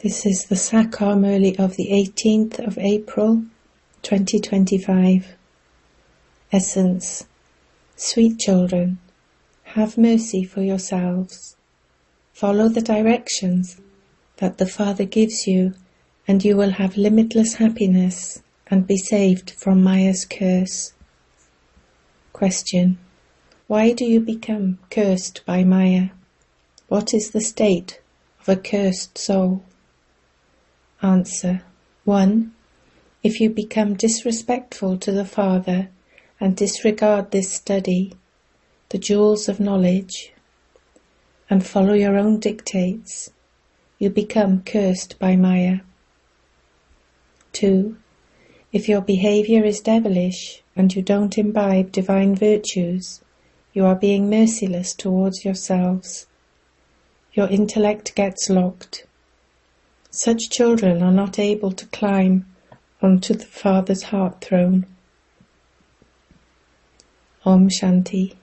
This is the Sakar Murli of the 18th of April, 2025. Essence. Sweet children, have mercy for yourselves. Follow the directions that the Father gives you, and you will have limitless happiness and be saved from Maya's curse. Question. Why do you become cursed by Maya? What is the state of a cursed soul? Answer. 1. If you become disrespectful to the Father and disregard this study, the jewels of knowledge, and follow your own dictates, you become cursed by Maya. 2. If your behavior is devilish and you don't imbibe divine virtues, you are being merciless towards yourselves. Your intellect gets locked. Such children are not able to climb onto the Father's heart throne. Om Shanti.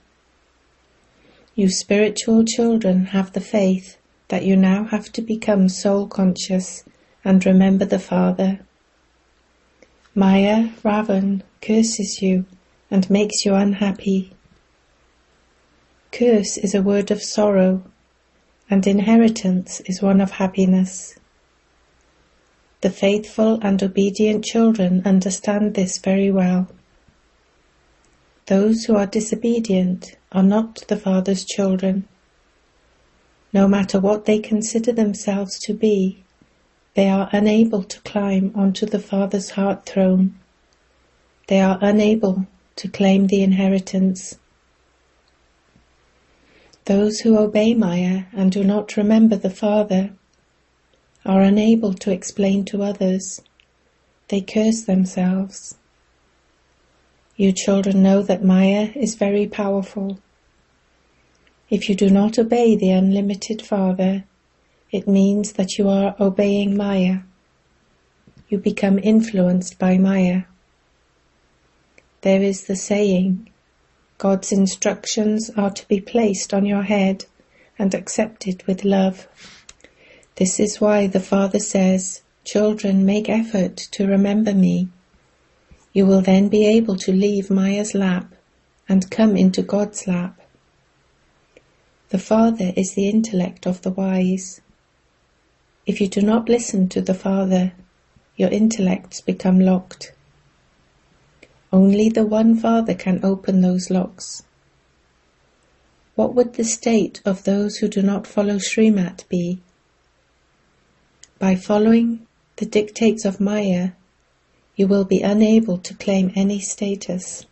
You spiritual children have the faith that you now have to become soul conscious and remember the Father. Maya, Ravan, curses you and makes you unhappy. Curse is a word of sorrow, and inheritance is one of happiness. The faithful and obedient children understand this very well. Those who are disobedient are not the Father's children. No matter what they consider themselves to be, they are unable to climb onto the Father's heart throne. They are unable to claim the inheritance. Those who obey Maya and do not remember the Father are unable to explain to others. They curse themselves. You children know that Maya is very powerful. If you do not obey the unlimited Father, it means that you are obeying Maya. You become influenced by Maya. There is the saying, God's instructions are to be placed on your head and accepted with love. This is why the Father says, children, make effort to remember me. You will then be able to leave Maya's lap and come into God's lap. The Father is the intellect of the wise. If you do not listen to the Father, your intellects become locked. Only the one Father can open those locks. What would the state of those who do not follow Srimat be? By following the dictates of Maya, you will be unable to claim any status.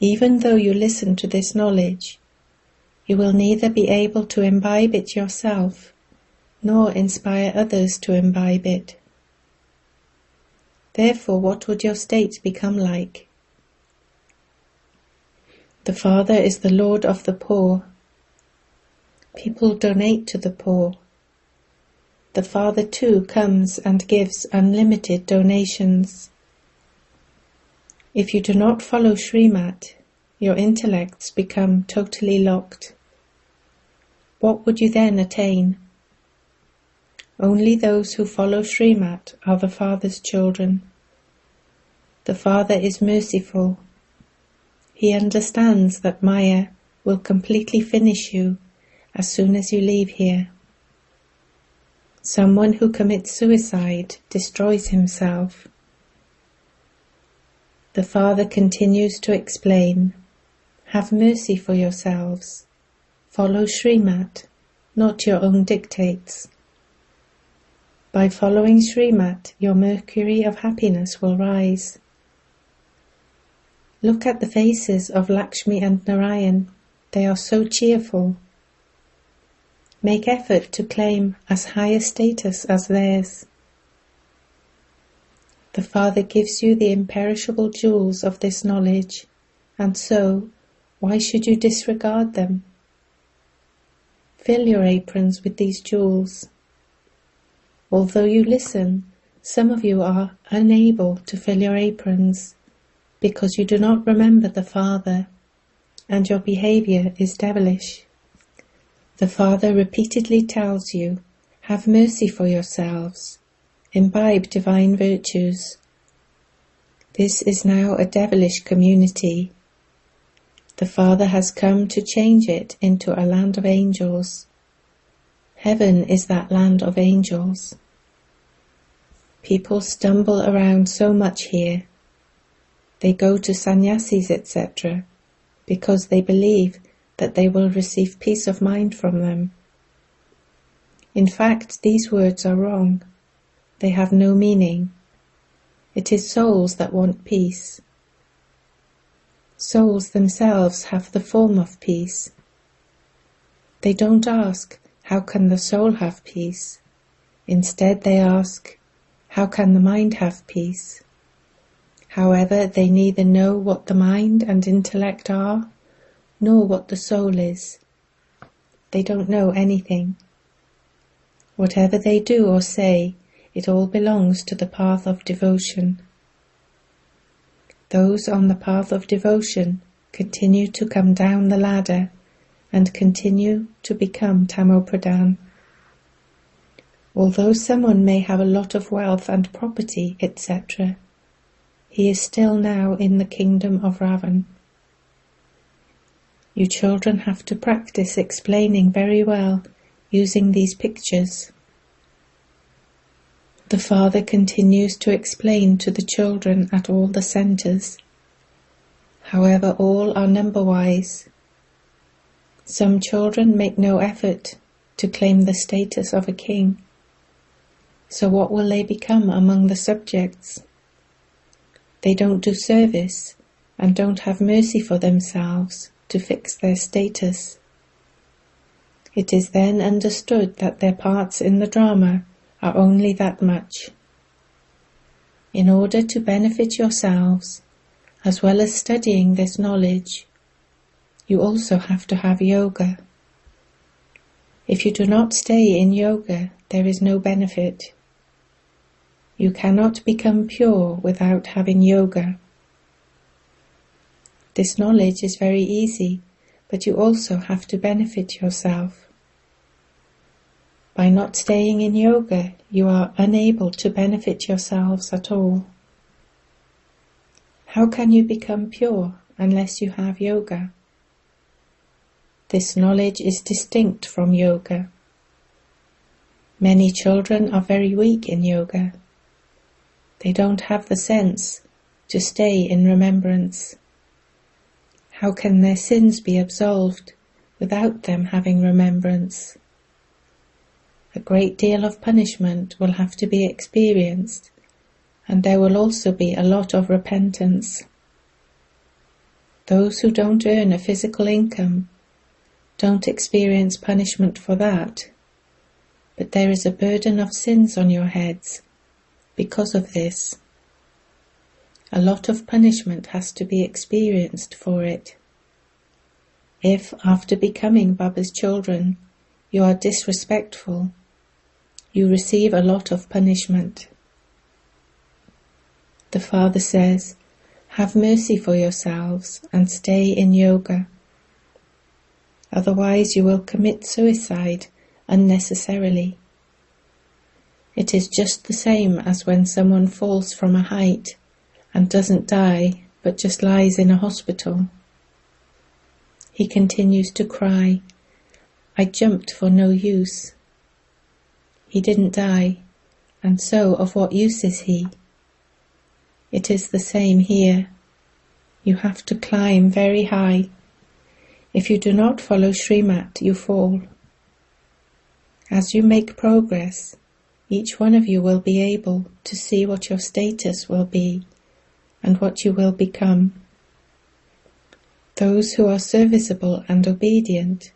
Even though you listen to this knowledge, you will neither be able to imbibe it yourself, nor inspire others to imbibe it. Therefore, what would your state become like? The Father is the Lord of the poor. People donate to the poor. The Father too comes and gives unlimited donations. If you do not follow Srimat, your intellects become totally locked. What would you then attain? Only those who follow Srimat are the Father's children. The Father is merciful. He understands that Maya will completely finish you as soon as you leave here. Someone who commits suicide destroys himself. The Father continues to explain, have mercy for yourselves. Follow Srimat, not your own dictates. By following Srimat, your mercury of happiness will rise. Look at the faces of Lakshmi and Narayan. They are so cheerful. Make effort to claim as high a status as theirs. The Father gives you the imperishable jewels of this knowledge, and so, why should you disregard them? Fill your aprons with these jewels. Although you listen, some of you are unable to fill your aprons because you do not remember the Father, and your behavior is devilish. The Father repeatedly tells you Have mercy for yourselves. Imbibe divine virtues. This is now a devilish community. The Father has come to change it into a land of angels. Heaven is that land of angels. People stumble around so much here. They go to sannyasis, etc., because they believe that they will receive peace of mind from them. In fact, these words are wrong. They have no meaning. It is souls that want peace. Souls themselves have the form of peace. They don't ask, how can the soul have peace? Instead they ask, how can the mind have peace? However, they neither know what the mind and intellect are, nor what the soul is. They don't know anything. Whatever they do or say, it all belongs to the path of devotion. Those on the path of devotion continue to come down the ladder and continue to become Tamopradhan. Although someone may have a lot of wealth and property, etc., he is still now in the kingdom of Ravan. You children have to practice explaining very well using these pictures. The Father continues to explain to the children at all the centers. However, all are number-wise. Some children make no effort to claim the status of a king. So what will they become among the subjects? They don't do service and don't have mercy for themselves to fix their status. It is then understood that their parts in the drama are only that much. In order to benefit yourselves, as well as studying this knowledge, you also have to have yoga. If you do not stay in yoga, there is no benefit. You cannot become pure without having yoga. This knowledge is very easy, but you also have to benefit yourself. By not staying in yoga, you are unable to benefit yourselves at all. How can you become pure unless you have yoga? This knowledge is distinct from yoga. Many children are very weak in yoga. They don't have the sense to stay in remembrance. How can their sins be absolved without them having remembrance? A great deal of punishment will have to be experienced, and there will also be a lot of repentance. Those who don't earn a physical income don't experience punishment for that, but there is a burden of sins on your heads because of this. A lot of punishment has to be experienced for it. If, after becoming Baba's children, you are disrespectful, you receive a lot of punishment. The Father says, have mercy for yourselves and stay in yoga. Otherwise you will commit suicide unnecessarily. It is just the same as when someone falls from a height and doesn't die, but just lies in a hospital. He continues to cry, I jumped for no use. He didn't die, and so of what use is he? It is the same here. You have to climb very high. If you do not follow Srimat, you fall. As you make progress, each one of you will be able to see what your status will be and what you will become. Those who are serviceable and obedient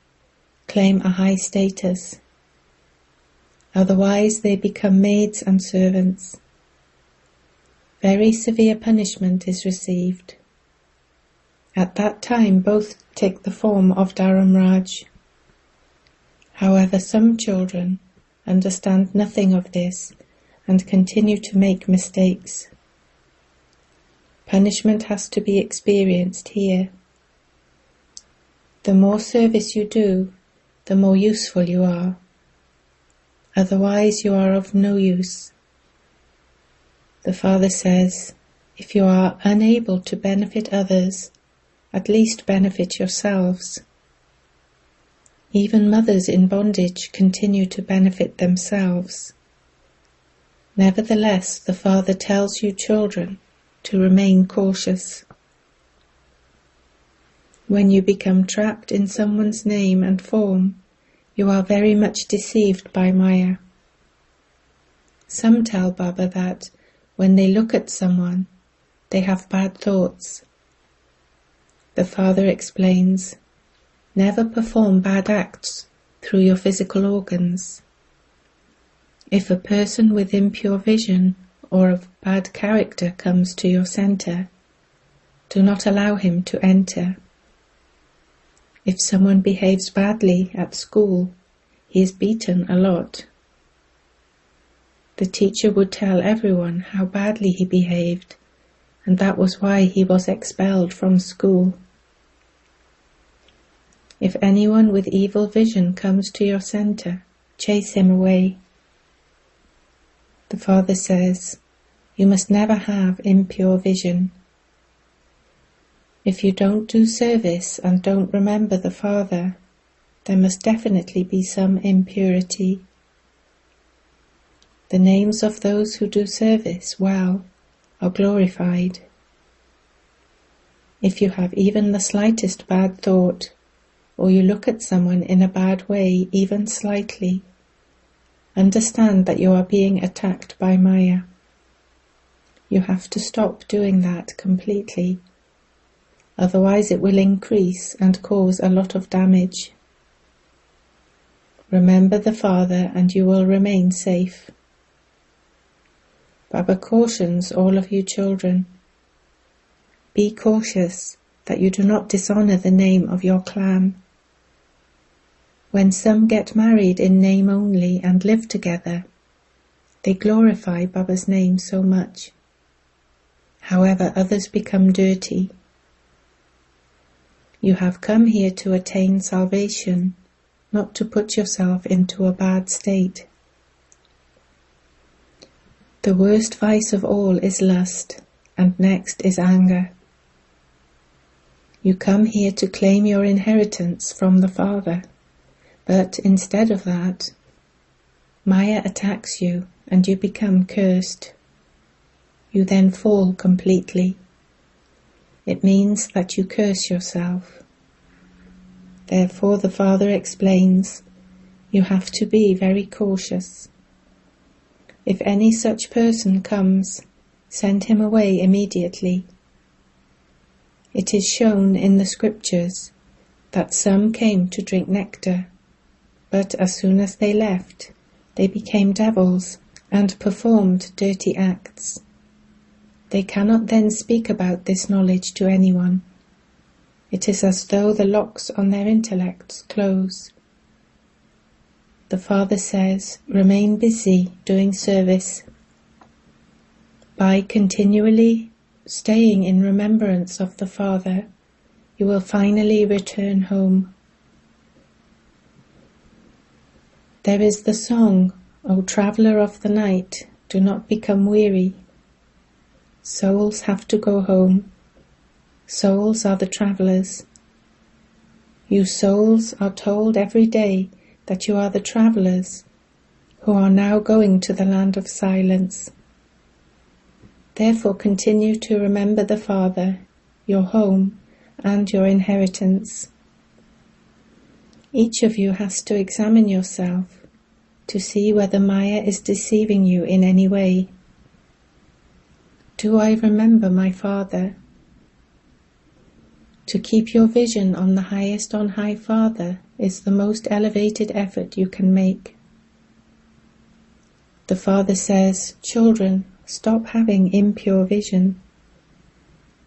claim a high status. Otherwise they become maids and servants. Very severe punishment is received. At that time both take the form of Dharamraj. However, some children understand nothing of this and continue to make mistakes. Punishment has to be experienced here. The more service you do, the more useful you are. otherwise you are of no use. The Father says, if you are unable to benefit others, at least benefit yourselves. Even mothers in bondage continue to benefit themselves. Nevertheless, the Father tells you children to remain cautious. When you become trapped in someone's name and form, you are very much deceived by Maya. Some tell Baba that when they look at someone, they have bad thoughts. The Father explains, never perform bad acts through your physical organs. If a person with impure vision or of bad character comes to your center, do not allow him to enter. If someone behaves badly at school, he is beaten a lot. The teacher would tell everyone how badly he behaved, and that was why he was expelled from school. If anyone with evil vision comes to your center, chase him away. The Father says, you must never have impure vision. If you don't do service and don't remember the Father, there must definitely be some impurity. The names of those who do service well are glorified. If you have even the slightest bad thought, or you look at someone in a bad way even slightly, understand that you are being attacked by Maya. You have to stop doing that completely. Otherwise it will increase and cause a lot of damage. Remember the Father and you will remain safe. Baba cautions all of you children. Be cautious that you do not dishonor the name of your clan. When some get married in name only and live together, they glorify Baba's name so much. However, others become dirty. You have come here to attain salvation, not to put yourself into a bad state. The worst vice of all is lust, and next is anger. You come here to claim your inheritance from the Father, but instead of that, Maya attacks you and you become cursed. You then fall completely. It means that you curse yourself. Therefore the Father explains, you have to be very cautious. If any such person comes, send him away immediately. It is shown in the scriptures that some came to drink nectar, but as soon as they left, they became devils and performed dirty acts. They cannot then speak about this knowledge to anyone. It is as though the locks on their intellects close. The Father says, remain busy doing service. By continually staying in remembrance of the Father, you will finally return home. There is the song, O traveller of the night, do not become weary. Souls have to go home. Souls are the travellers. You souls are told every day that you are the travellers who are now going to the land of silence. Therefore continue to remember the Father, your home, and your inheritance. Each of you has to examine yourself to see whether Maya is deceiving you in any way. Do I remember my Father? To keep your vision on the highest on high Father is the most elevated effort you can make. The Father says, children, stop having impure vision.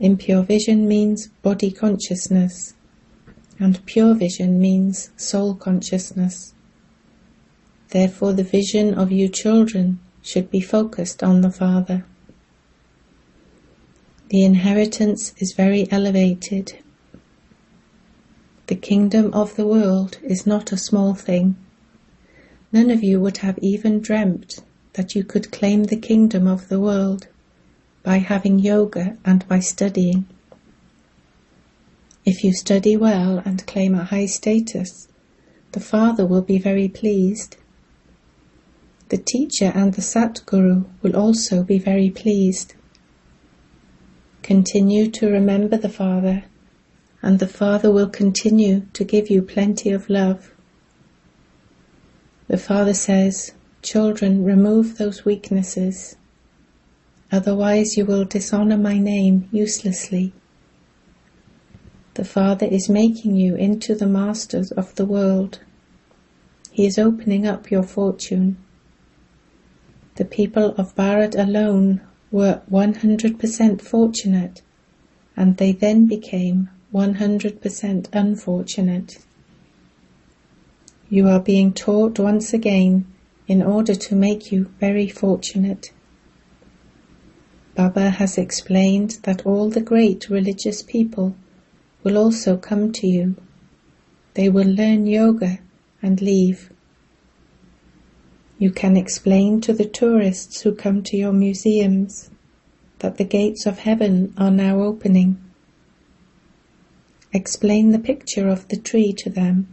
Impure vision means body consciousness, and pure vision means soul consciousness. Therefore the vision of you children should be focused on the Father. The inheritance is very elevated. The kingdom of the world is not a small thing. none of you would have even dreamt that you could claim the kingdom of the world by having yoga and by studying. If you study well and claim a high status, the Father will be very pleased. The teacher and the Satguru will also be very pleased. Continue to remember the Father, and the Father will continue to give you plenty of love. The Father says, "Children, remove those weaknesses, otherwise you will dishonor my name uselessly." The Father is making you into the masters of the world. He is opening up your fortune. The people of Bharat alone were 100% fortunate, and they then became 100% unfortunate. You are being taught once again in order to make you very fortunate. Baba has explained that all the great religious people will also come to you. They will learn yoga and leave. You can explain to the tourists who come to your museums that the gates of heaven are now opening. Explain the picture of the tree to them.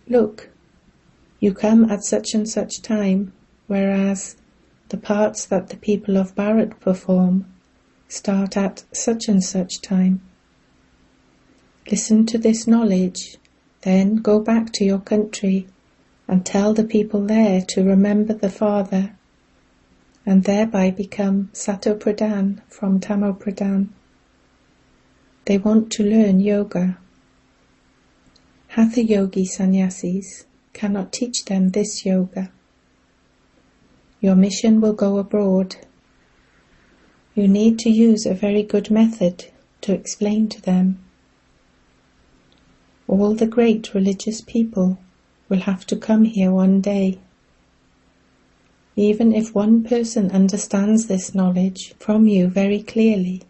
Look, you come at such and such time, whereas the parts that the people of Bharat perform start at such and such time. Listen to this knowledge, then go back to your country and tell the people there to remember the Father, and thereby become Sato Pradhan from Tamo Pradhan. They want to learn yoga. Hatha yogi sannyasis cannot teach them this yoga. Your mission will go abroad. You need to use a very good method to explain to them. All the great religious people will have to come here one day. Even if one person understands this knowledge from you very clearly,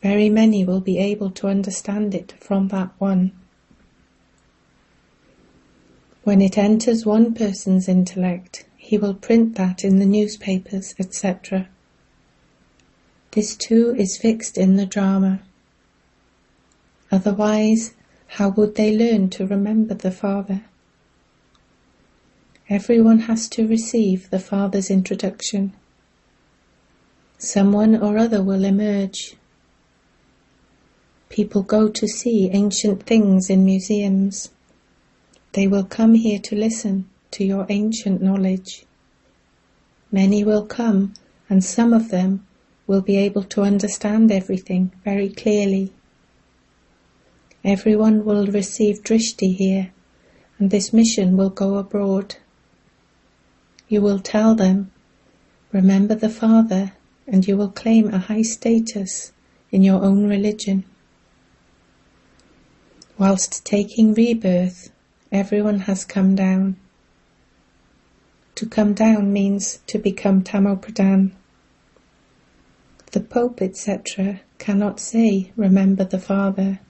very many will be able to understand it from that one. When it enters one person's intellect, he will print that in the newspapers, etc. This too is fixed in the drama. Otherwise, how would they learn to remember the Father? Everyone has to receive the Father's introduction. Someone or other will emerge. People go to see ancient things in museums. They will come here to listen to your ancient knowledge. Many will come, and some of them will be able to understand everything very clearly. Everyone will receive drishti here, and this mission will go abroad. You will tell them, remember the Father, and you will claim a high status in your own religion. Whilst taking rebirth, everyone has come down. To come down means to become Tamo Pradhan. The Pope, etc., cannot say, remember the Father.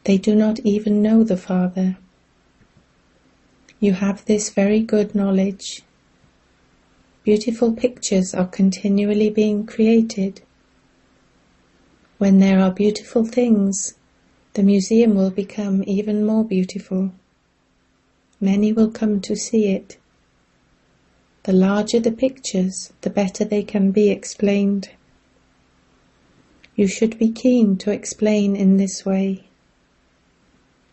They do not even know the Father. You have this very good knowledge. Beautiful pictures are continually being created. When there are beautiful things, the museum will become even more beautiful. Many will come to see it. The larger the pictures, the better they can be explained. You should be keen to explain in this way.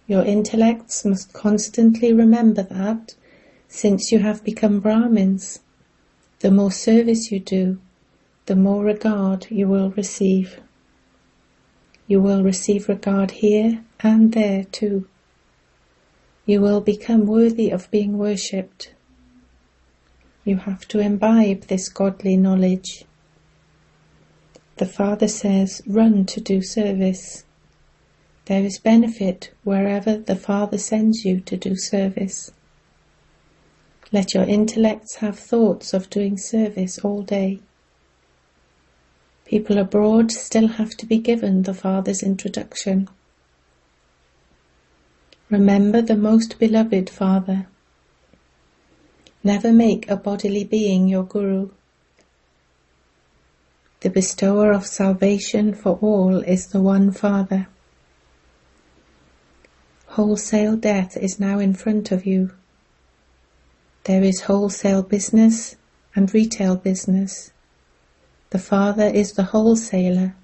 Your intellects must constantly remember that, since you have become Brahmins, the more service you do, the more regard you will receive. You will receive regard here and there too. You will become worthy of being worshipped. You have to imbibe this godly knowledge. The Father says, run to do service. There is benefit wherever the Father sends you to do service. Let your intellects have thoughts of doing service all day. People abroad still have to be given the Father's introduction. Remember the most beloved Father. Never make a bodily being your Guru. The bestower of salvation for all is the one Father. Wholesale death is now in front of you. There is wholesale business and retail business. The Father is the wholesaler,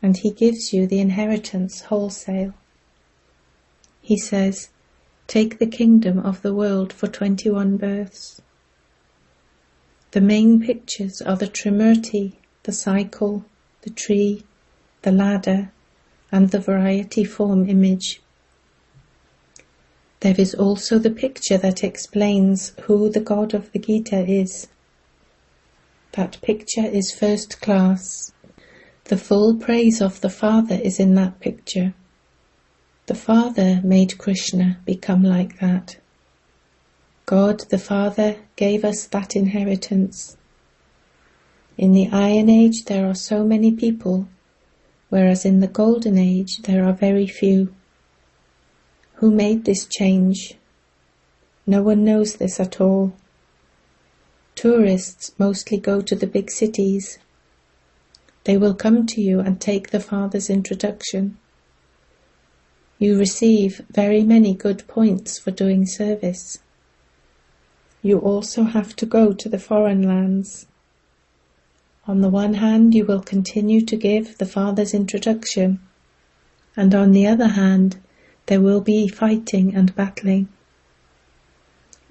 and he gives you the inheritance wholesale. He says, take the kingdom of the world for 21 births. The main pictures are the Trimurti, the cycle, the tree, the ladder, and the variety form image. There is also the picture that explains who the God of the Gita is. That picture is first class. The full praise of the Father is in that picture. The Father made Krishna become like that. God the Father gave us that inheritance. In the Iron Age there are so many people, whereas in the Golden Age there are very few. Who made this change? No one knows this at all. Tourists mostly go to the big cities. They will come to you and take the Father's introduction. You receive very many good points for doing service. You also have to go to the foreign lands. On the one hand, you will continue to give the Father's introduction, and on the other hand, there will be fighting and battling.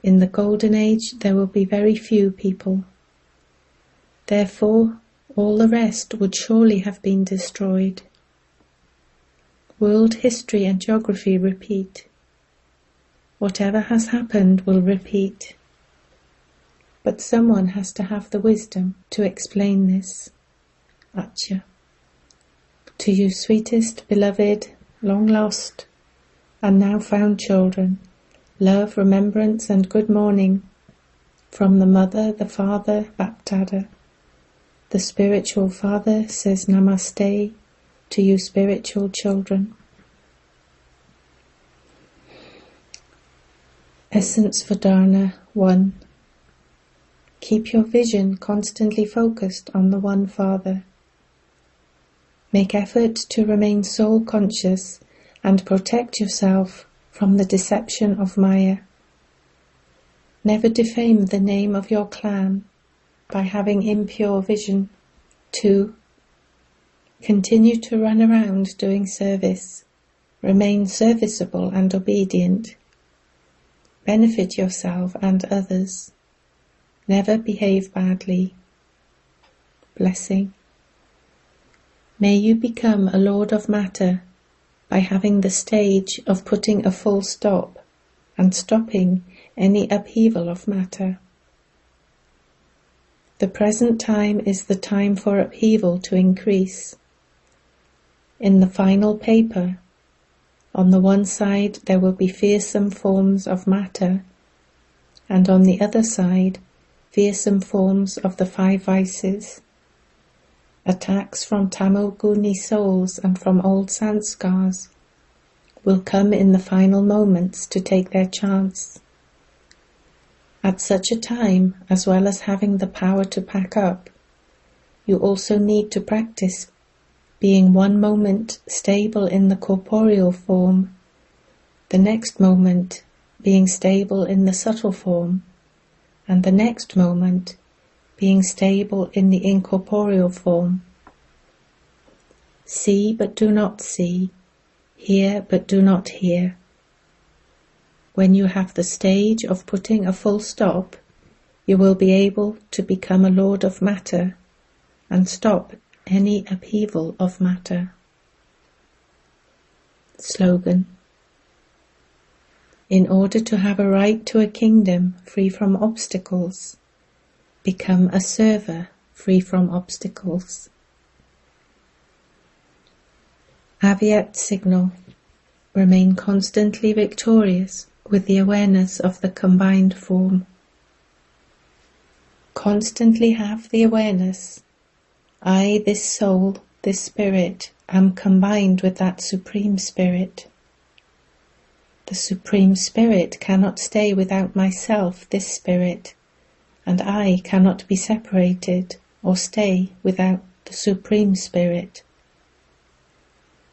In the Golden Age, there will be very few people. Therefore, all the rest would surely have been destroyed. World history and geography repeat. Whatever has happened will repeat. But someone has to have the wisdom to explain this. Acha. To you sweetest, beloved, long lost, and now found children, love, remembrance and good morning from the Mother, the Father, Baptada. The spiritual Father says Namaste to you spiritual children. Essence for Dharna 1. Keep your vision constantly focused on the one Father. Make effort to remain soul conscious and protect yourself from the deception of Maya. Never defame the name of your clan by having impure vision. 2. Continue to run around doing service. Remain serviceable and obedient. Benefit yourself and others. Never behave badly. Blessing. May you become a Lord of Matter by having the stage of putting a full stop and stopping any upheaval of matter. The present time is the time for upheaval to increase. In the final paper, on the one side there will be fearsome forms of matter, and on the other side fearsome forms of the 5 vices. Attacks from Tamil Guni souls and from old sanskars will come in the final moments to take their chance. At such a time, as well as having the power to pack up, you also need to practice being one moment stable in the corporeal form, the next moment being stable in the subtle form, and the next moment being stable in the incorporeal form. See but do not see, hear but do not hear. When you have the stage of putting a full stop, you will be able to become a Lord of Matter and stop any upheaval of matter. Slogan. In order to have a right to a kingdom free from obstacles, become a server free from obstacles. Avyakt signal. Remain constantly victorious with the awareness of the combined form. Constantly have the awareness, I, this soul, this spirit, am combined with that Supreme Spirit. The Supreme Spirit cannot stay without myself, this spirit, and I cannot be separated or stay without the Supreme Spirit.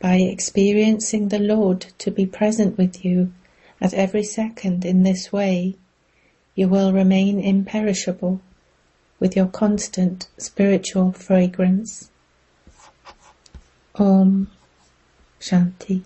By experiencing the Lord to be present with you at every second in this way, you will remain imperishable with your constant spiritual fragrance. Om Shanti.